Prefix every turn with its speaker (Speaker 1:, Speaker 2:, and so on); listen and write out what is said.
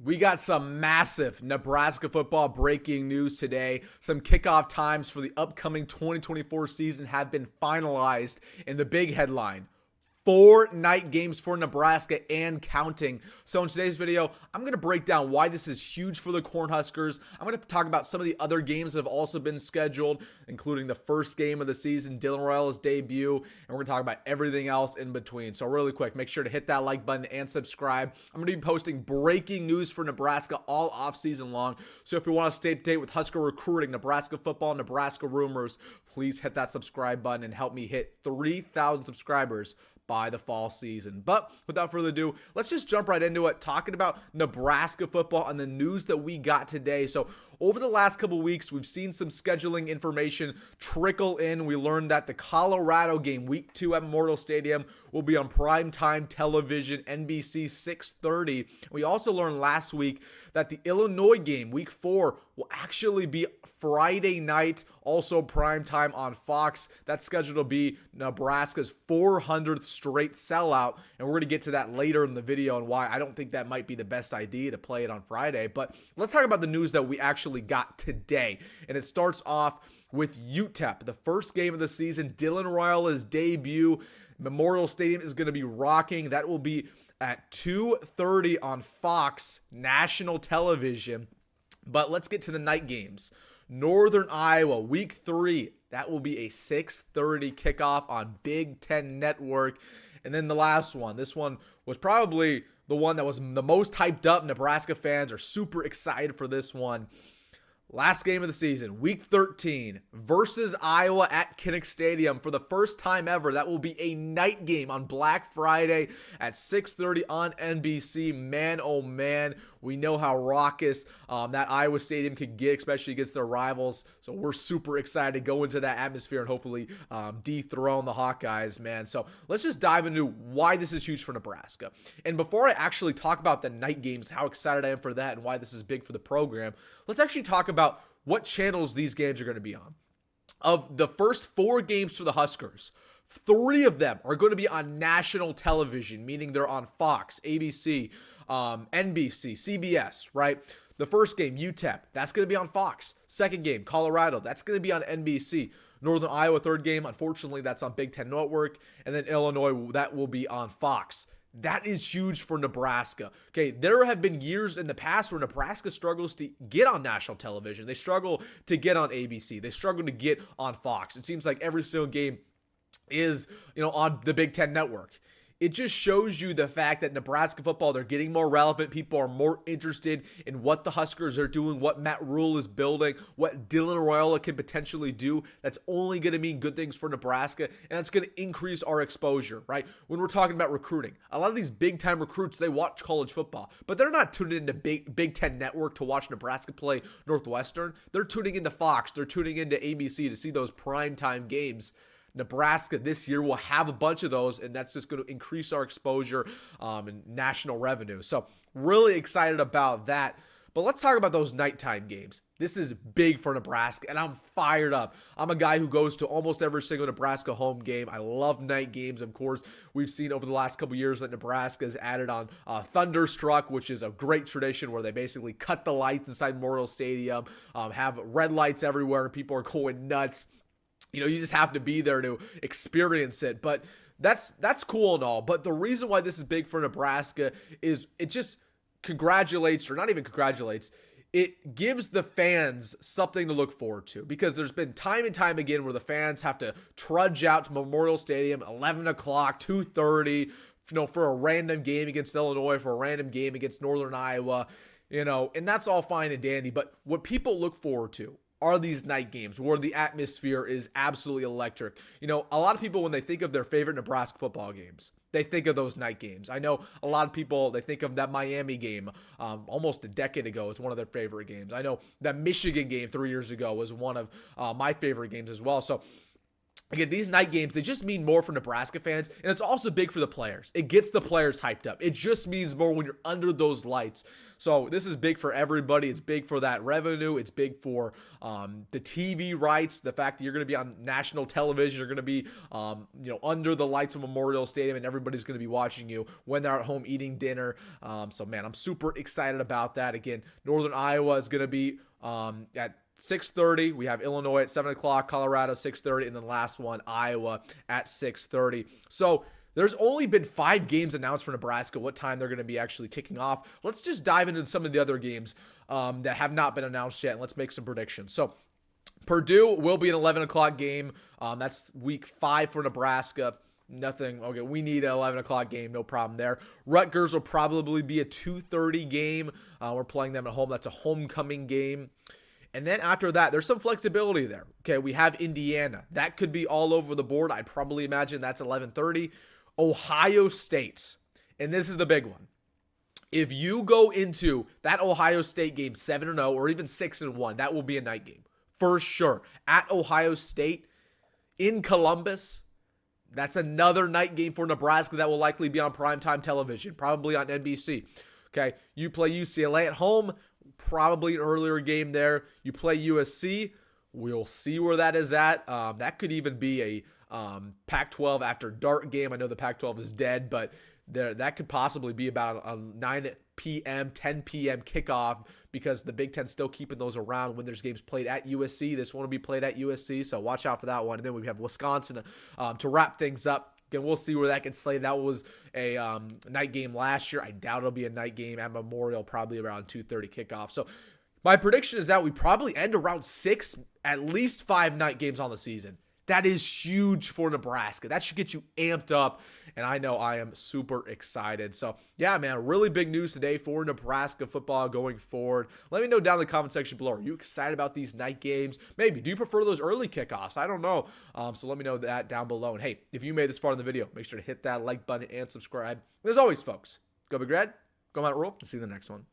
Speaker 1: We got some massive Nebraska football breaking news today. Some kickoff times for the upcoming 2024 season have been finalized in the big headline. 4 night games for Nebraska and counting. So in today's video, I'm going to break down why this is huge for the Cornhuskers. I'm going to talk about some of the other games that have also been scheduled, including the first game of the season, Dylan Raiola's debut, and we're going to talk about everything else in between. So really quick, make sure to hit that like button and subscribe. I'm going to be posting breaking news for Nebraska all off season long. So if you want to stay up to date with Husker recruiting, Nebraska football, Nebraska rumors, please hit that subscribe button and help me hit 3,000 subscribers by the fall season. But without further ado, let's just jump right into it, talking about Nebraska football and the news that we got today. So over the last couple weeks, we've seen some scheduling information trickle in. We learned that the Colorado game, week 2 at Memorial Stadium, will be on primetime television, NBC 6:30. We also learned last week that the Illinois game, week 4, will actually be Friday night, also primetime on Fox. That's scheduled to be Nebraska's 400th straight sellout, and we're going to get to that later in the video and why I don't think that might be the best idea to play it on Friday. But let's talk about the news that we actually got today, and it starts off with UTEP, the first game of the season, Dylan Raiola's debut. Memorial Stadium is going to be rocking. That will be at 2:30 on Fox national television. But let's get to the night games. Northern Iowa, week 3. That will be a 6:30 kickoff on Big Ten Network. And then the last one. This one was probably the one that was the most hyped up. Nebraska fans are super excited for this one. Last game of the season, week 13 versus Iowa at Kinnick Stadium. For the first time ever, that will be a night game on Black Friday at 6:30 on NBC. Man, oh man, we know how raucous that Iowa Stadium could get, especially against their rivals. So we're super excited to go into that atmosphere and hopefully dethrone the Hawkeyes, man. So let's just dive into why this is huge for Nebraska. And before I actually talk about the night games, how excited I am for that and why this is big for the program, let's actually talk about what channels these games are going to be on. Of the first 4 games for the Huskers, 3 of them are going to be on national television, meaning they're on Fox, ABC, NBC, CBS, right? The first game, UTEP, that's going to be on Fox. Second game, Colorado, that's going to be on NBC. Northern Iowa, third game, unfortunately, that's on Big Ten Network. And then Illinois, that will be on Fox. That is huge for Nebraska. Okay, there have been years in the past where Nebraska struggles to get on national television. They struggle to get on ABC. They struggle to get on Fox. It seems like every single game is, on the Big Ten Network. It just shows you the fact that Nebraska football, they're getting more relevant. People are more interested in what the Huskers are doing, what Matt Rhule is building, what Dylan Raiola can potentially do. That's only going to mean good things for Nebraska, and that's going to increase our exposure, right? When we're talking about recruiting, a lot of these big-time recruits, they watch college football, but they're not tuning into Big Ten Network to watch Nebraska play Northwestern. They're tuning into Fox. They're tuning into ABC to see those primetime games. Nebraska this year will have a bunch of those, and that's just going to increase our exposure and national revenue. So really excited about that. But let's talk about those nighttime games. This is big for Nebraska, and I'm fired up. I'm a guy who goes to almost every single Nebraska home game. I love night games, of course. We've seen over the last couple years that Nebraska has added on Thunderstruck, which is a great tradition where they basically cut the lights inside Memorial Stadium, have red lights everywhere, and people are going nuts. You just have to be there to experience it. But that's cool and all. But the reason why this is big for Nebraska is it just congratulates, or not even congratulates, it gives the fans something to look forward to. Because there's been time and time again where the fans have to trudge out to Memorial Stadium 11 o'clock, 2:30, for a random game against Illinois, for a random game against Northern Iowa, and that's all fine and dandy. But what people look forward to are these night games where the atmosphere is absolutely electric. A lot of people, when they think of their favorite Nebraska football games, they think of those night games. I know a lot of people, they think of that Miami game almost a decade ago as one of their favorite games. I know that Michigan game 3 years ago was one of my favorite games as well. So Again, these night games, they just mean more for Nebraska fans, and it's also big for the players. It gets the players hyped up. It just means more when you're under those lights. So this is big for everybody. It's big for that revenue. It's big for the TV rights, the fact that you're going to be on national television. You're going to be under the lights of Memorial Stadium, and everybody's going to be watching you when they're at home eating dinner. So, man, I'm super excited about that. Again, Northern Iowa is going to be at 6:30. We have Illinois at 7 o'clock, Colorado 6:30, and then last one, Iowa at 6:30. So there's only been 5 games announced for Nebraska, what time they're going to be actually kicking off. Let's just dive into some of the other games that have not been announced yet, and let's make some predictions. So Purdue will be an 11 o'clock game. That's week 5 for Nebraska. Nothing. Okay, we need an 11 o'clock game. No problem there. Rutgers will probably be a 2:30 game. We're playing them at home. That's a homecoming game. And then after that, there's some flexibility there. Okay, we have Indiana. That could be all over the board. I'd probably imagine that's 11:30. Ohio State. And this is the big one. If you go into that Ohio State game 7-0 or even 6-1, that will be a night game. For sure. At Ohio State, in Columbus, that's another night game for Nebraska that will likely be on primetime television, probably on NBC. Okay, you play UCLA at home, probably an earlier game there. You play USC, we'll see where that is at. That could even be a Pac-12 after dark game. I know the Pac-12 is dead, but that could possibly be about a 9 p.m., 10 p.m. kickoff because the Big Ten's still keeping those around when there's games played at USC. This one will be played at USC, so watch out for that one. And then we have Wisconsin to wrap things up. Again, we'll see where that gets slated. That was a night game last year. I doubt it'll be a night game at Memorial, probably around 2:30 kickoff. So my prediction is that we probably end around 6, at least 5 night games on the season. That is huge for Nebraska. That should get you amped up, and I know I am super excited. So, yeah, man, really big news today for Nebraska football going forward. Let me know down in the comment section below. Are you excited about these night games? Maybe. Do you prefer those early kickoffs? I don't know. So let me know that down below. And, hey, if you made this far in the video, make sure to hit that like button and subscribe. And as always, folks, go Big Red, go Mount Rhule, and see you in the next one.